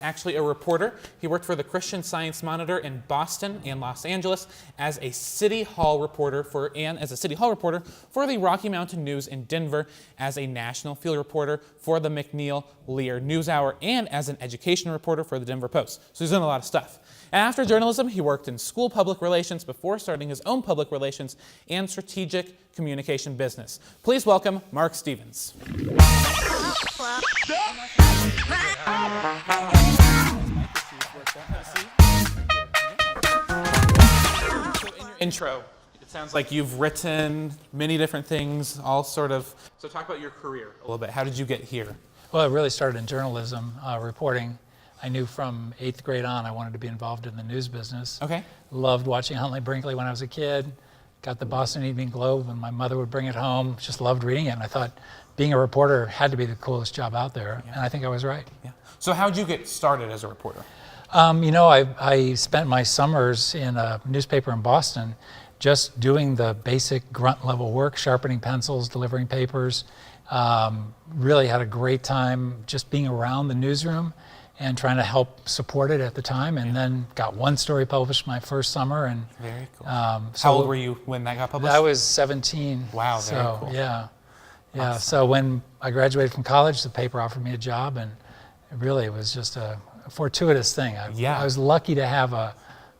actually a reporter. He worked for the Christian Science Monitor in Boston and Los Angeles as a City Hall reporter for the Rocky Mountain News in Denver, as a national field reporter for the McNeil Lear NewsHour, and as an education reporter for the Denver Post. So he's done a lot of stuff. And after journalism, he worked in school public relations before starting his own public relations and strategic communication business. Please welcome Mark Stevens. Intro. It sounds like you've written many different things, all sort of. So talk about your career a little bit. How did you get here? Well, it really started in journalism, reporting. I knew from 8th grade on I wanted to be involved in the news business. Okay. Loved watching Huntley Brinkley when I was a kid. Got the Boston Evening Globe when my mother would bring it home. Just loved reading it, and I thought being a reporter had to be the coolest job out there, and I think I was right. Yeah. So how did you get started as a reporter? I spent my summers in a newspaper in Boston just doing the basic grunt level work, sharpening pencils, delivering papers. Really had a great time just being around the newsroom and trying to help support it at the time, and then got one story published my first summer. And very cool. How old were you when that got published? I was 17. Wow, very cool. Yeah. Awesome. So when I graduated from college, the paper offered me a job, and it was just a fortuitous thing. I was lucky to have a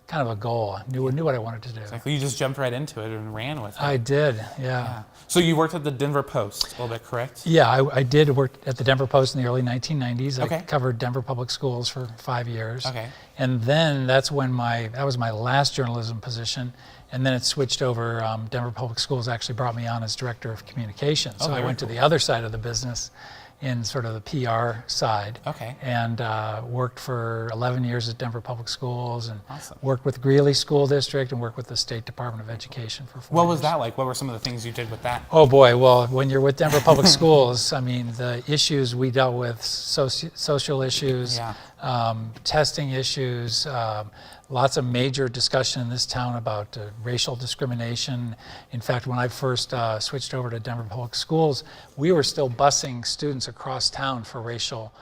kind of a goal. I knew what I wanted to do. Exactly. You just jumped right into it and ran with it. I did, yeah. So you worked at the Denver Post a little bit, correct? Yeah, I did work at the Denver Post in the early 1990s. Okay. I covered Denver Public Schools for 5 years. Okay. And then that was my last journalism position. And then it switched over. Denver Public Schools actually brought me on as director of communications. So I went to the other side of the business, in sort of the PR side. Okay. And worked for 11 years at Denver Public Schools, and Awesome. worked with Greeley School District, and worked with the State Department of Education for 4 years. What was that like? What were some of the things you did with that? Oh boy, well, when you're with Denver Public Schools, I mean, the issues we dealt with, social issues, testing issues, lots of major discussion in this town about racial discrimination. In fact, when I first switched over to Denver Public Schools, we were still busing students across town for racial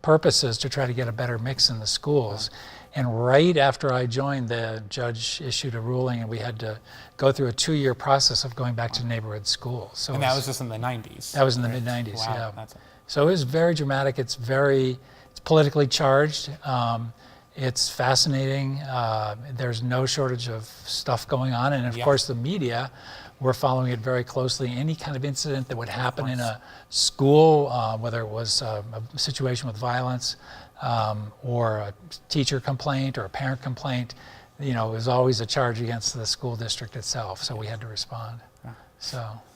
purposes to try to get a better mix in the schools. And right after I joined, the judge issued a ruling, and we had to go through a 2-year process of going back to neighborhood schools. So and that was just in the 90s? That was in the mid-90s, wow, yeah. So it was very dramatic. It's politically charged. It's fascinating. There's no shortage of stuff going on. And of course, the media, we're following it very closely. Any kind of incident that would happen in a school, whether it was a situation with violence or a teacher complaint or a parent complaint, it was always a charge against the school district itself. So we had to respond.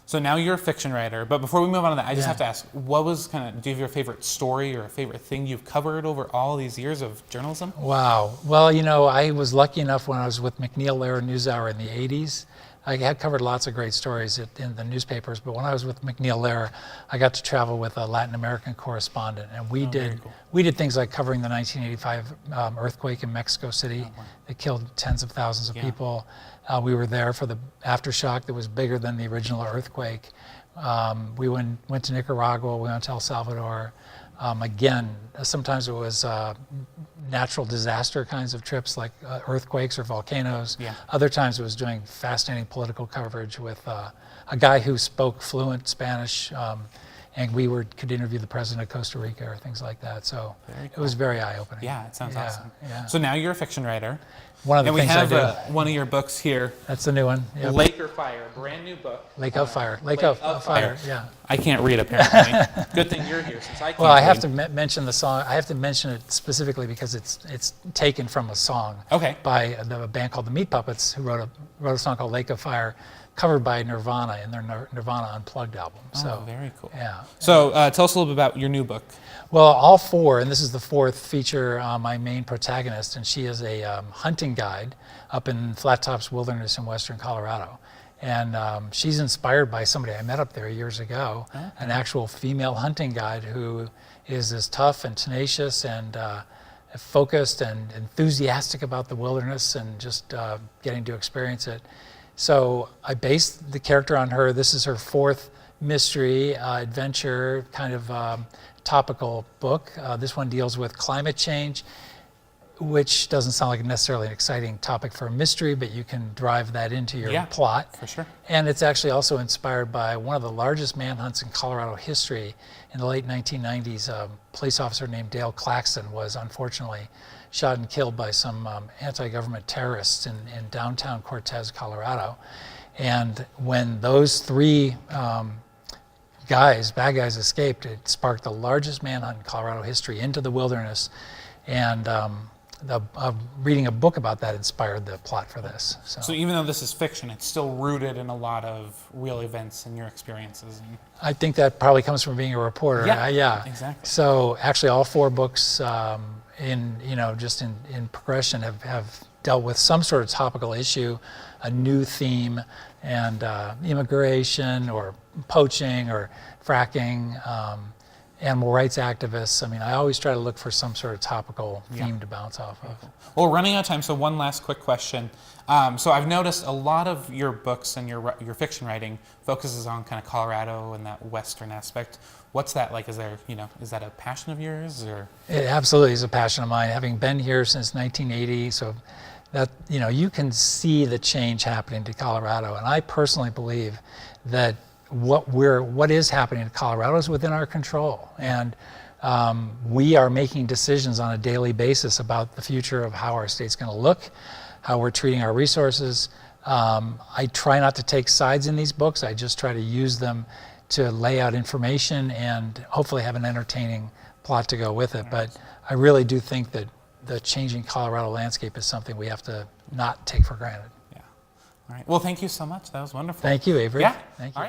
So now you're a fiction writer, but before we move on to that, I just have to ask, do you have your favorite story or a favorite thing you've covered over all these years of journalism? Wow. Well, I was lucky enough when I was with McNeil Lear NewsHour in the 80s. I had covered lots of great stories in the newspapers, but when I was with McNeil Lear, I got to travel with a Latin American correspondent, and we did things like covering the 1985 earthquake in Mexico City that killed tens of thousands of people. We were there for the aftershock that was bigger than the original earthquake. We went to Nicaragua, we went to El Salvador. Again, sometimes it was natural disaster kinds of trips like earthquakes or volcanoes. Other times it was doing fascinating political coverage with a guy who spoke fluent Spanish, and we could interview the president of Costa Rica or things like that. So it was very eye-opening. Yeah, it sounds awesome. Yeah. So now you're a fiction writer. One of the things I do. And we have one of your books here. That's the new one. Yep. Lake or Fire, a brand new book. Lake of Fire. Lake of Fire. Yeah. I can't read apparently. Good thing you're here since I can't. Well, I have to mention the song. I have to mention it specifically because it's taken from a song by a band called the Meat Puppets, who wrote a song called Lake of Fire, covered by Nirvana in their Nirvana Unplugged album. So very cool. Yeah. So tell us a little bit about your new book. Well, all four, and this is the fourth, feature my main protagonist, and she is a hunting guide up in Flat Tops Wilderness in western Colorado. And she's inspired by somebody I met up there years ago, an actual female hunting guide who is as tough and tenacious and focused and enthusiastic about the wilderness and just getting to experience it. So I based the character on her. This is her fourth mystery, adventure, kind of topical book. This one deals with climate change, which doesn't sound like necessarily an exciting topic for a mystery, but you can drive that into your Yeah, plot. for sure. And it's actually also inspired by one of the largest manhunts in Colorado history. In the late 1990s, a police officer named Dale Claxton was unfortunately shot and killed by some anti-government terrorists in downtown Cortez, Colorado. And when those three bad guys escaped, it sparked the largest manhunt in Colorado history into the wilderness. And reading a book about that inspired the plot for this. So even though this is fiction, it's still rooted in a lot of real events and your experiences. And I think that probably comes from being a reporter. Yeah, exactly. So actually, all four books in progression have dealt with some sort of topical issue, a new theme, and immigration or poaching or fracking. Animal rights activists. I mean, I always try to look for some sort of topical theme to bounce off of. Well, we're running out of time, so one last quick question. So I've noticed a lot of your books and your fiction writing focuses on kind of Colorado and that Western aspect. What's that like? Is that a passion of yours, or? It absolutely is a passion of mine. Having been here since 1980, so that you can see the change happening to Colorado, and I personally believe that what is happening in Colorado is within our control, and we are making decisions on a daily basis about the future of how our state's going to look, how we're treating our resources. I try not to take sides in these books. I just try to use them to lay out information and hopefully have an entertaining plot to go with it. But I really do think that the changing Colorado landscape is something we have to not take for granted. Yeah. All right. Well, thank you so much. That was wonderful. Thank you, Avery. Yeah. Thank you. All right.